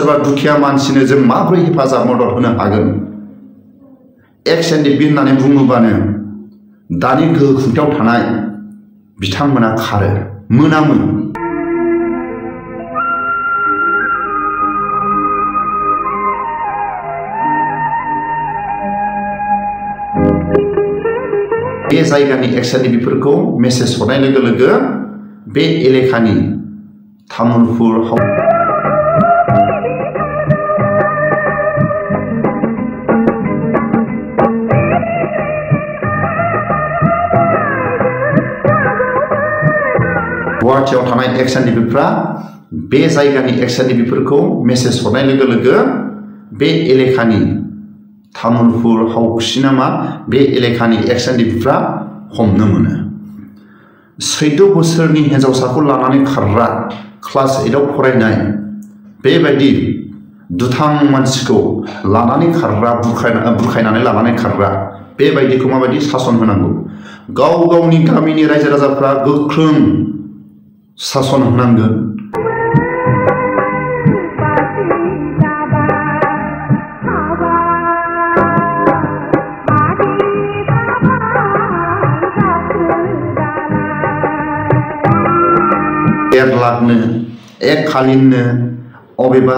सोरबा दुखिया मानसिनो जों माब्रै हेफाजाब मदद होनो हागोन एक्स-एन-डि-पि होननानै बुङोबानो दानि गोहो खुंथायाव थानाय बिथांमोना खारो मोनामो। बे जायगानि एक्स-एन-डि-पिफोरखौ मेसेज हरनाय लोगो लोगो बे एलेकानि तामुलपुर गुवाहाटीयाव थानाय एक्स-एन-डि-पिफ्रा बे जायगानि एक्स-एन-डि-पिफोरखौ मेसेज हरनाय लोगो लोगो बे एलेकानि तामुलपुर हावखि नामा बे एलेकानि एक्स-एन-डि-पिफ्रा हमनो मोनो। 14 बोसोरनि हिन्जावसाखौ लानानै खारग्रा क्लास 8आव फरायनाय बेबायदि दुथां मानसिखौ लानानै खारग्रा बुरखायनानै लानानै खारग्रा बेबायदिखौ माबायदि सासन होनांगौ गाव गावनि गामिनि रायजो राजाफ्रा गोख्रों सासन होनांगोन। लाखनो एक खालिनो अबेबा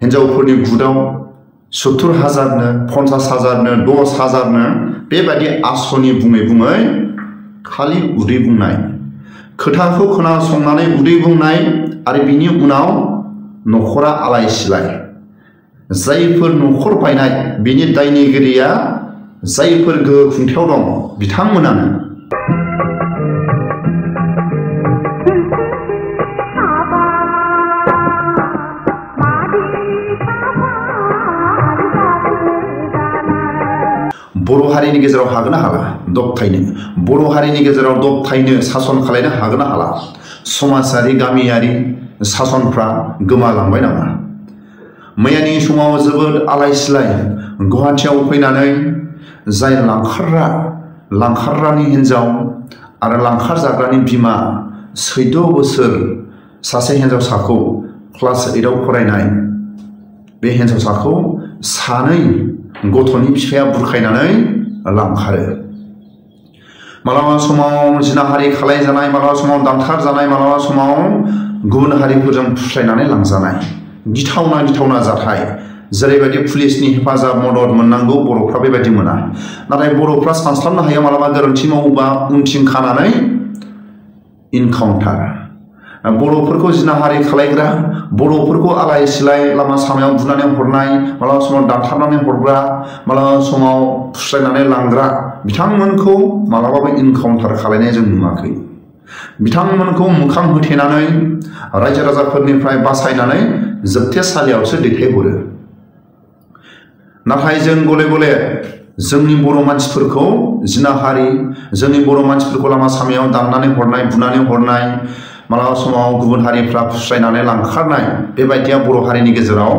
हिन्जावफोरनि गुदाव 70,000नो 50,000नो 10,000नो बेबायदि आसनि बुङै बुङै खालि उदै बुंनाय खोथाखौ खोनासंनानै उदै बुंनाय आरो बिनि उनाव न'खरा आलाय सिलाय जायफोर न'खर बायनाय बिनि दायनिगिरिया जायफोर गोहो खुंथायाव दं बिथांमोनानो। बर' हारिनि गेजेराव हागोन ना हाला दबथायनो बर' हारिनि गेजेराव दबथायनो सासन खालायनो हागोन ना हाला समाजारि गामियारि सासनफ्रा गोमालांबाय नामा? मैयानि समाव जोबोद आलाय सिलाय गुवाहाटीयाव फैनानै जाय लांखारग्रानि हिन्जाव आरो लांखार जाग्रानि बिमा 14 बोसोर सासे हिन्जावसाखौ क्लास 8आव फरायनाय बे हिन्जावसाखौ सानै गथ'नि बिफाया बुरखायनानै लांखारो। मालाबा समाव जिनाहारि खालायजानाय मालाबा समाव दानथार जानाय मालाबा समाव गुबुन हारिफोरजों फुस्लायनानै लांजानाय गिथावना जाथाय जेरैबायदि पुलिसनि हेफाजाब मदद मोननांगौ बर'फ्रा बेबायदि मोना। नाथाय बर'फ्रा सानस्लाबनो हाया मालाबा गोरोन्थि मावोबा उनथिं खानानै इनकाउन्टार बर'फोरखौ जिनाहारि खालायग्रा बर'फोरखौ आलाय सिलाय लामा सामायाव बुनानै हरनाय मालाबा समाव दानथारनानै हरग्रा मालाबा समाव फुस्लायनानै लांग्रा बिथांमोनखौ मालाबाबो इनकाउन्टार खालायनाय जों नुवाखै। बिथांमोनखौ मोखां होथेनानै रायजो राजाफोरनिफ्राय बासायनानै जोबथेसालियावसो दैथायहरो। नाथाय जों गले गले जोंनि बर' मानसिफोरखौ जिनाहारि जोंनि बर' मानसिफोरखौ लामा सामायाव दाननानै हरनाय बुनानै हरनाय मालाबा समाव गुबुन हारिफ्रा फुस्लायनानै लांखारनाय बेबायदिया बर' हारिनि गेजेराव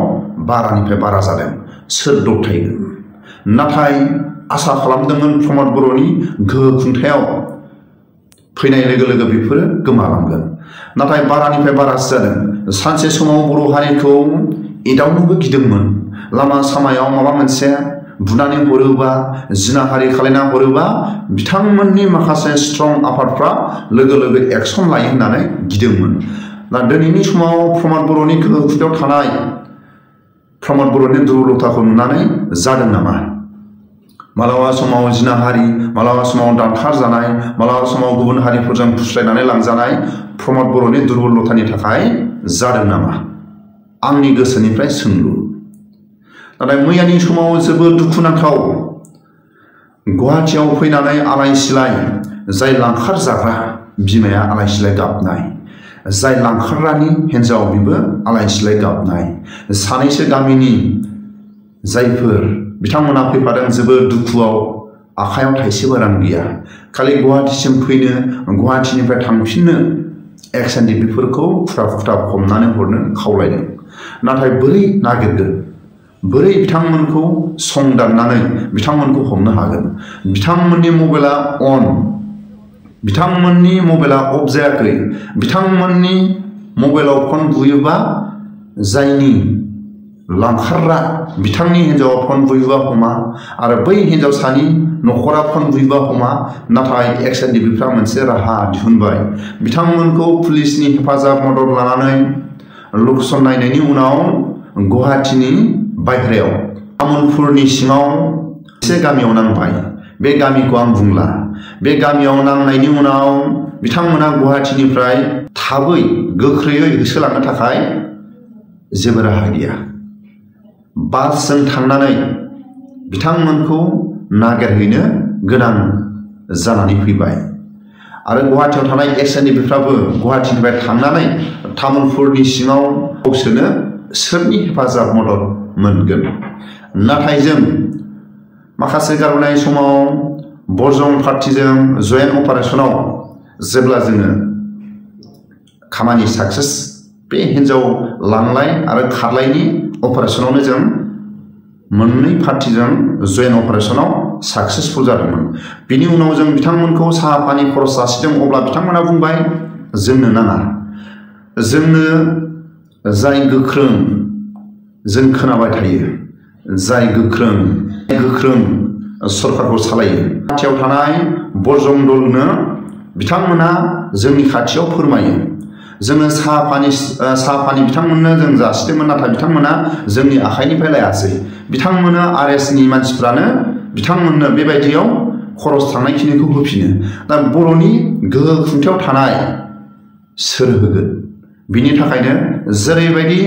बारानिफ्राय बारा जादों। सोर दबथायगोन? नाथाय आसा खालामदोंमोन प्रमद बर'नि गोहो खुंथायाव फैनाय लोगो लोगो बेफोरो गोमालांगोन। नाथाय बारानिफ्राय बारासो जादों। सानसे समाव बर' हारिखौ एदावनोबो गिदोंमोन लामा सामायाव माबा मोनसे बुनानै हरोबा जिनाहारि खालायना हरोबा बिथांमोननि माखासे स्ट्रं आफादफ्रा लोगो लोगो एक्सन लायो होननानै गिदोंमोन। दा दिनैनि समाव प्रमद बर'नि गोहो खुंथायाव थानाय प्रमद बर'नि दुर्बलताखौ नुनानै जादों नामा? मालाबा समाव जिनाहारि मालाबा समाव दानथार जानाय मालाबा समाव गुबुन हारिफोरजों फुस्लायनानै लांजानाय प्रमद बर'नि दुर्बलतानि थाखाय जादों नामा? आंनि गोसोनिफ्राय सोंलु। नाथाय मैयानि समाव जोबोद दुखुनांथाव गुवाहाटीयाव फैनानै आलाय सिलाय जाय लांखार जाग्रा बिमाया आलाय सिलाय गाबनाय जाय लांखारग्रानि हिन्जाव बिबो आलाय सिलाय गाबनाय सानैसो गामिनि जायफोर बिथांमोना फैफादों जोबोद दुखुआव आखायाव थाइसेबो रां गैया खालि गुवाहाटीसिम फैनो गुवाहाटीनिफ्राय थांफिननो एक्स-एन-डि-पिफोरखौ खुथा हमनानै हरनो खावलायदों। नाथाय बोरै नागिरगोन बोरै बिथांमोनखौ संदाननानै बिथांमोनखौ हमनो हागोन? बिथांमोननि मबाइला अन बिथांमोननि मबाइला अफ जायाखै बिथांमोननि मबाइलाव फन बुयोबा जायनि लांखारग्रा बिथांनि हिन्जावा फन बुयोबा हमा आरो बै हिन्जावसानि न'खरा फन बुयोबा हमा नाथाय एक्स-एन-डि-पिफ्रा मोनसे राहा दिहुनबाय बिथांमोनखौ पुलिसनि हेफाजाब मदद लानानै लकेसन नायनायनि उनाव गुवाहाटीनि बायह्रायाव तामुलपुरनि सिङाव मोनसे गामियाव नांबाय बे गामिखौ आं बुंला बे गामियाव नांनायनि उनाव बिथांमोना गुवाहाटीनिफ्राय थाबै गोख्रैयै होसोलांनो थाखाय जेबो राहा गैया बासजों थांनानै बिथांमोनखौ नागिरहैनो गोनां जानानै फैबाय आरो गुवाहाटीयाव थानाय एक्स-एन-डि-पिफ्राबो गुवाहाटीनिफ्राय थांनानै तामुलपुरनि सिङाव गावसोरनो सोरनि हेफाजाब मदद मोनगोन नाथाय जों माखासे गारबोनाय समाव बरजं पार्टीजों जयेन्ट अपारेशनाव जेब्ला जोङो खामानि साक्सेस बे हिन्जाव लांलाय आरो खारलायनि अपारेशनावनो जों मोननै पार्टीजों जयेन्ट अपारेशनाव साक्सेसफुल जादोंमोन बिनि उनाव जों बिथांमोनखौ साहा पानि खरस जासिदों अब्ला बिथांमोना बुंबाय जोंनो नाङा जोंनो जाय गोख्रों जों खोनाबाय थायो जाय गोख्रों सरकारखौ सालायो खाथियाव थानाय बरजं दलनो बिथांमोना जोंनि खाथियाव फोरमायो जोङो साहा पानि बिथांमोननो जों जासिदोंमोन नाथाय बिथांमोना जोंनि आखाइनिफ्राय लायासै बिथांमोना आरएसनि मानसिफ्रानो बिथांमोननो बेबायदियाव खरस थांनायखिनिखौ होफिनो दा बर'नि गोहो खुंथायाव थानाय सोर होगोन बिनि थाखायनो जेरैबायदि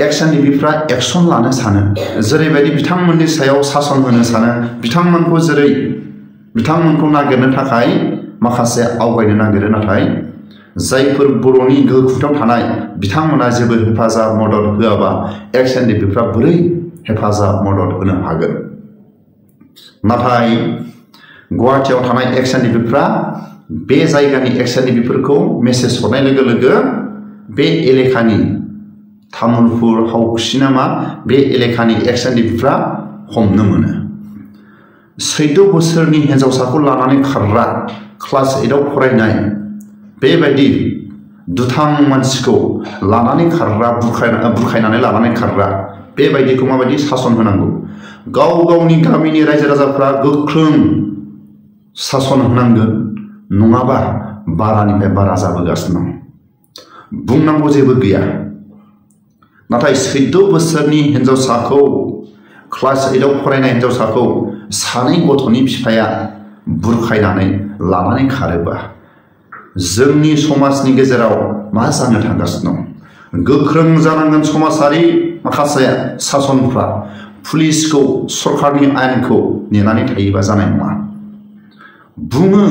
एक्स-एन-डि-पिफ्रा एक्सन लानो सानो जेरैबायदि बिथांमोननि सायाव सासन होनो सानो बिथांमोनखौ नागिरनो थाखाय माखासे आवगायनो नागिरो नाथाय जायफोर बर'नि गोहो खुंथायाव थानाय बिथांमोना जेबो हेफाजाब मदद होआबा एक्स-एन-डि-पिफ्रा बोरै हेफाजाब मदद होनो हागोन नाथाय गुवाहाटीयाव थानाय एक्स-एन-डि-पिफ्रा बे जायगानि एक्स-एन-डि-पिफोरखौ मेसेज हरनाय लोगो लोगो बे एलेखानि तामुलपुर हावखुसि नामा बे एलेखानि एक्स-एन-डि-पिफ्रा हमनो मोनो 14 बोसोरनि हिन्जावसाखौ लानानै खारग्रा क्लास 8आव फरायनाय बेबायदि दुथां मानसिखौ लानानै खारग्रा बुरखायनानै लानानै खारग्रा बेबायदिखौ माबायदि सासन होनांगौ गावनि गामिनि रायजो राजाफ्रा गोख्रों सासन होनांगोन नङाबा बारानिफ्राय बारा जाबोगासिनो दं बुंनांगौ जेबो गैया नाथाय 14 बोसोरनि हिन्जावसाखौ क्लास 8आव फरायनाय हिन्जावसाखौ सानै गथ'नि बिफाया बुरखायनानै लानानै खारोबा जोंनि समाजनि गेजेराव मा जानो थांगासिनो दं गोख्रों जानांगोन समाजारि माखासे सासनफ्रा पुलिसखौ सरकारनि आयेनखौ नेनानै थायोबा जानाय नङा बुङो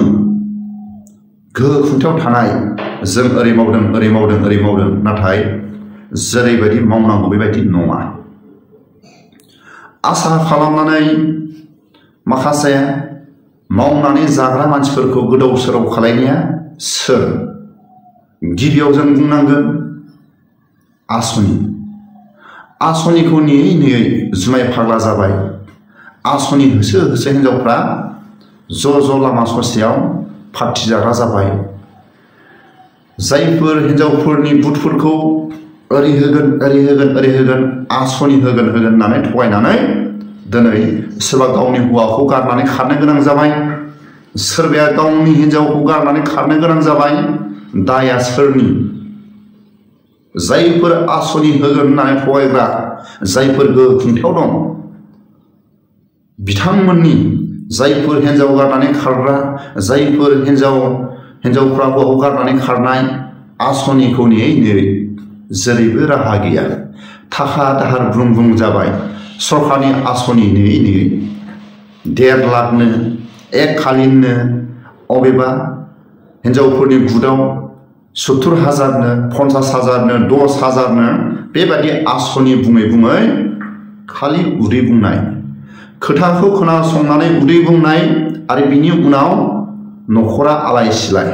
गोहो खुंथायाव थानाय जों ओरै मावदों नाथाय जेरैबायदि मावनांगौ बेबायदि नङा आसा खालामनानै माखासे मावनानै जाग्रा मानसिफोरखौ गोदाव सोराव खालायनाया सोर गिबियाव जों बुंनांगोन आसनिखौ नेयै जुमाय फाग्ला जाबाय आसनि होसो हिन्जावफ्रा ज' लामा ससेयाव पार्टि जाग्रा जाबाय जायफोर हिन्जावफोरनि बुथफोरखौ ओरै होगोन आसनि होगोन होननानै थगायनानै दिनै सोरबा गावनि हौवाखौ गारनानै खारनो गोनां जाबाय सोरबाया गावनि हिन्जावखौ गारनानै खारनो गोनां जाबाय दाया सोरनि जायफोर आसनि होगोन होननानै थगायग्रा जायफोर गोहो खुंथायाव दं बिथांमोननि जायफोर हिन्जाव गारनानै खारग्रा जायफोर हिन्जावफ्रा हौवाखौ गारनानै खारनाय आसनिखौ नेयै जेरैबो राहा गैया थाखा दाहार बुं जाबाय सरकारनि आसनि नेयै 1.5 लाखनो 1 खालिनो अबेबा हिन्जावफोरनि गुदाव 70,000नो 50,000नो 10,000नो बेबायदि आसनि बुङै खालि उदै बुंनाय खोथाखौ खोनासंनानै उदै बुंनाय आरो बिनि उनाव न'खरा आलाय सिलाय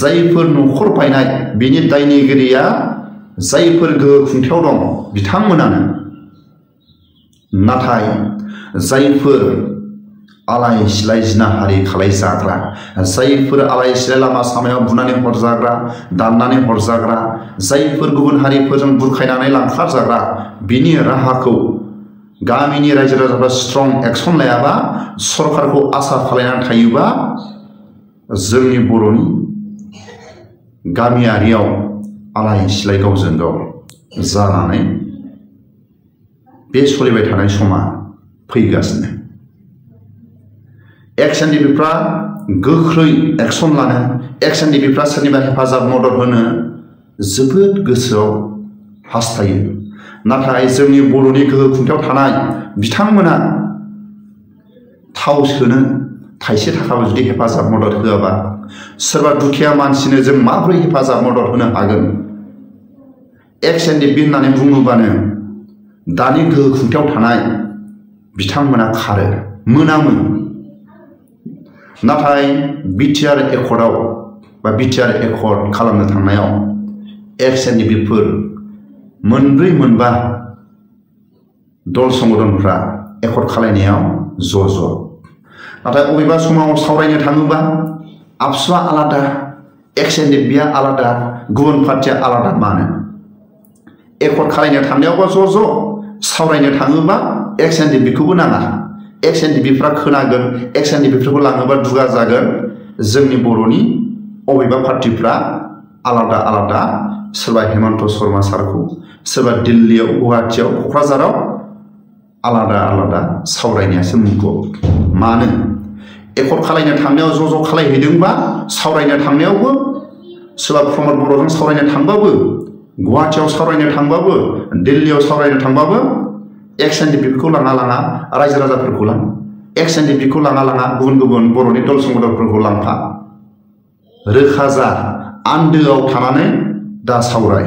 जायफोर न'खर बायनाय बिनि दायनिगिरिया जायफोर गोहो खुंथायाव दं बिथांमोनानो नाथाय जायफोर आलाय सिलाय जिनाहारि खालाय जाग्रा जायफोर आलाय सिलाय लामा सामायाव बुनानै हरजाग्रा दाननानै हरजाग्रा जायफोर गुबुन हारिफोरजों बुरखायनानै लांखार जाग्रा बिनि राहाखौ गामिनि रायजो राजाफ्रा स्ट्रं एक्सन लायाबा सरकारखौ आसा खालामनानै थायोबा जोंनि बर'नि गामियारियाव आलाय सिलाय गावजों गाव जानानै बे सोलिबाय थानाय समा फैगासिनो। एक्स एनडिपिफ्रा गोख्रै एक्सन लानो, एक्स एनडिपिफ्रा सोरनिबा हेफाजाब मदद होनो जोबोद गोसोआव हास्थायो। नाथाय जोंनि बर'नि गोहो खुंथायाव थानाय बिथांमोना थाव सोनो थाइसे थाखाबो जुदि हेफाजाब मदद होआबा सोरबा दुखिया मानसिनो जों माबोरै हेफाजाब मदद होनो हागोन? एक्स एनडिपि होननानै बुङोबानो दानि गोहो खुंथायाव थानाय बिथांमोना खारो, मोनामो। नाथाय बिटिआर एकर्डआव बा बिटिआर एकर्ड खालामनो थांनायाव एक्स एनडिपिफोर मोनब्रै मोनबा दल संगठनफ्रा एकर्ड खालायनायाव ज'। नाथाय बबेबा समाव सावरायनो थाङोबा आबसुआ आलादा, एक्स एनडिपिआ आलादा, गुबुन पार्टिया आलादा। मानो? एकर्ड खालायनो थांनायावबा ज', सावरायनो थाङोबा एक्स एनडिपिखौबो नाङा। एक्स एनडिपिफ्रा खोनागोन, एक्स एनडिपिफोरखौ लाङोबा दुगा जागोन। जोंनि बर'नि बबेबा पार्टिफ्रा आलादा आलादा, सोरबा हेमन्त शर्मा सारखौ, सोरबा दिल्लीयाव, गुवाहाटियाव, क'क्राझाराव आलादा आलादा सावरायनायासो मुखुब। मानो? एकर्ड खालायनो थांनायाव ज' खालायहैदोंबा सावरायनो थांनायावबो सोरबा प्रमद बर'जों सावरायनो थांबाबो, गुवाहाटियाव सावरायनो थांबाबो, दिल्लीयाव सावरायनो थांबाबो एक्स एनडिपिखौ लाङा रायजो राजाफोरखौ लां, एक्स एनडिपिखौ लाङा गुबुन गुबुन बर'नि दल संगठनफोरखौ लांफा। रोखा जा, आन्दोआव थानानै दा सावराय।